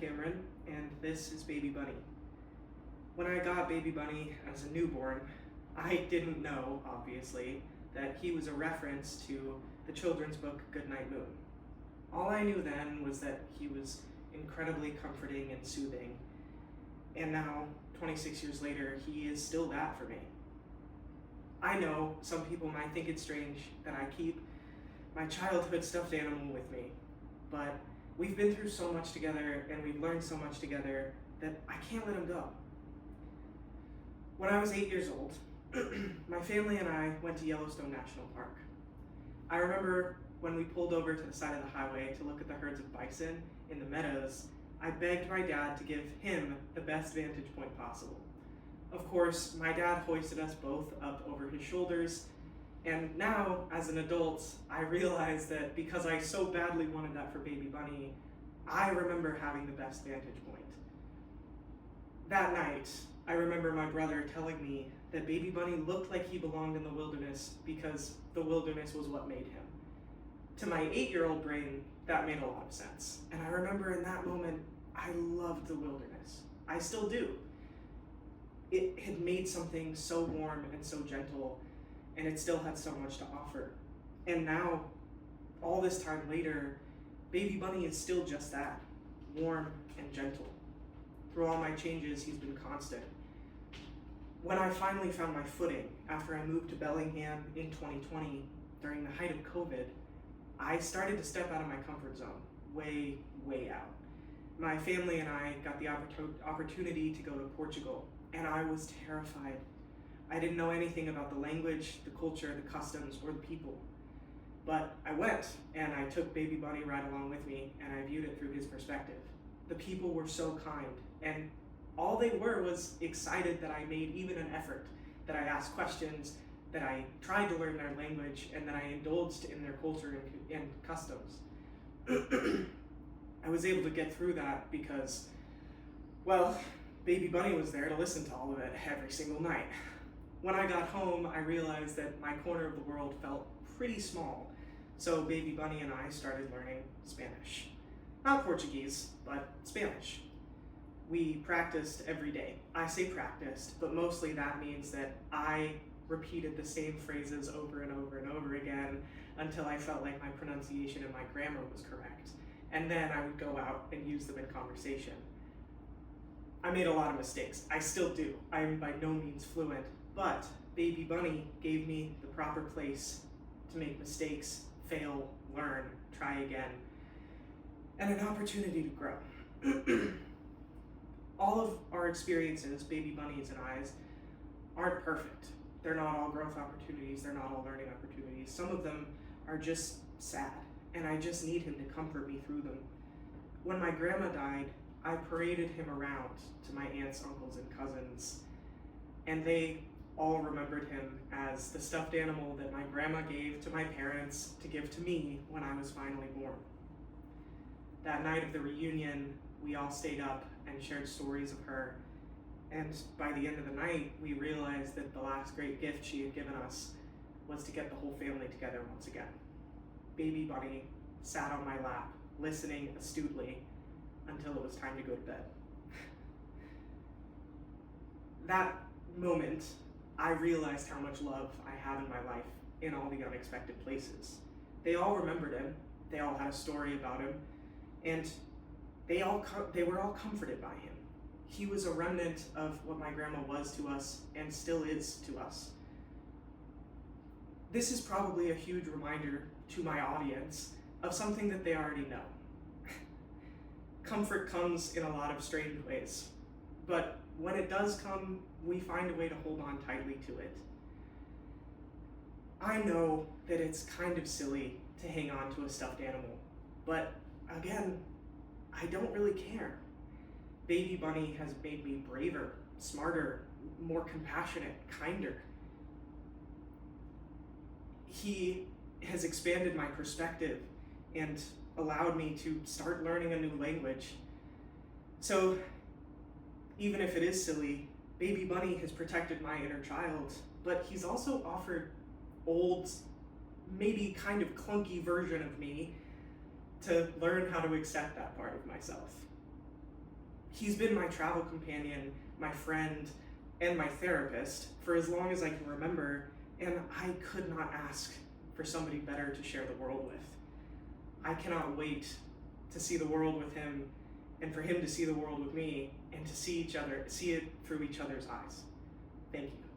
Cameron, and this is Baby Bunny. When I got Baby Bunny as a newborn, I didn't know, obviously, that he was a reference to the children's book Goodnight Moon. All I knew then was that he was incredibly comforting and soothing, and now, 26 years later, he is still that for me. I know some people might think it's strange that I keep my childhood stuffed animal with me, but we've been through so much together and we've learned so much together that I can't let him go. When I was 8 years old, my family and I went to Yellowstone National Park. I remember when we pulled over to the side of the highway to look at the herds of bison in the meadows, I begged my dad to give him the best vantage point possible. Of course, my dad hoisted us both up over his shoulders, and now, as an adult, I realize that because I so badly wanted that for Baby Bunny, I remember having the best vantage point. That night, I remember my brother telling me that Baby Bunny looked like he belonged in the wilderness because the wilderness was what made him. To my 8-year-old brain, that made a lot of sense. And I remember in that moment, I loved the wilderness. I still do. It had made something so warm and so gentle, and it still had so much to offer. And now, all this time later, Baby Bunny is still just that, warm and gentle. Through all my changes, he's been constant. When I finally found my footing after I moved to Bellingham in 2020, during the height of COVID, I started to step out of my comfort zone, way, way out. My family and I got the opportunity to go to Portugal, and I was terrified. I didn't know anything about the language, the culture, the customs, or the people. But I went, and I took Baby Bunny right along with me, and I viewed it through his perspective. The people were so kind, and all they were was excited that I made even an effort, that I asked questions, that I tried to learn their language, and that I indulged in their culture and customs. I was able to get through that because, well, Baby Bunny was there to listen to all of it every single night. When I got home, I realized that my corner of the world felt pretty small, so Baby Bunny and I started learning Spanish. Not Portuguese, but Spanish. We practiced every day. I say practiced, but mostly that means that I repeated the same phrases over and over and over again until I felt like my pronunciation and my grammar was correct. And then I would go out and use them in conversation. I made a lot of mistakes. I still do. I am by no means fluent, but Baby Bunny gave me the proper place to make mistakes, fail, learn, try again, and an opportunity to grow. All of our experiences, Baby Bunny's and I's, aren't perfect. They're not all growth opportunities, they're not all learning opportunities. Some of them are just sad, and I just need him to comfort me through them. When my grandma died, I paraded him around to my aunts, uncles, and cousins, and they all remembered him as the stuffed animal that my grandma gave to my parents to give to me when I was finally born. That night of the reunion, we all stayed up and shared stories of her, and by the end of the night, we realized that the last great gift she had given us was to get the whole family together once again. Baby Bunny sat on my lap, listening astutely until it was time to go to bed. That moment, I realized how much love I have in my life in all the unexpected places. They all remembered him, they all had a story about him, and they were all comforted by him. He was a remnant of what my grandma was to us and still is to us. This is probably a huge reminder to my audience of something that they already know. Comfort comes in a lot of strange ways, but when it does come, we find a way to hold on tightly to it. I know that it's kind of silly to hang on to a stuffed animal, but again, I don't really care. Baby Bunny has made me braver, smarter, more compassionate, kinder. He has expanded my perspective and allowed me to start learning a new language. So even if it is silly, Baby Bunny has protected my inner child, but he's also offered old, maybe kind of clunky version of me to learn how to accept that part of myself. He's been my travel companion, my friend, and my therapist for as long as I can remember, and I could not ask for somebody better to share the world with. I cannot wait to see the world with him, and for him to see the world with me, and to see it through each other's eyes. Thank you.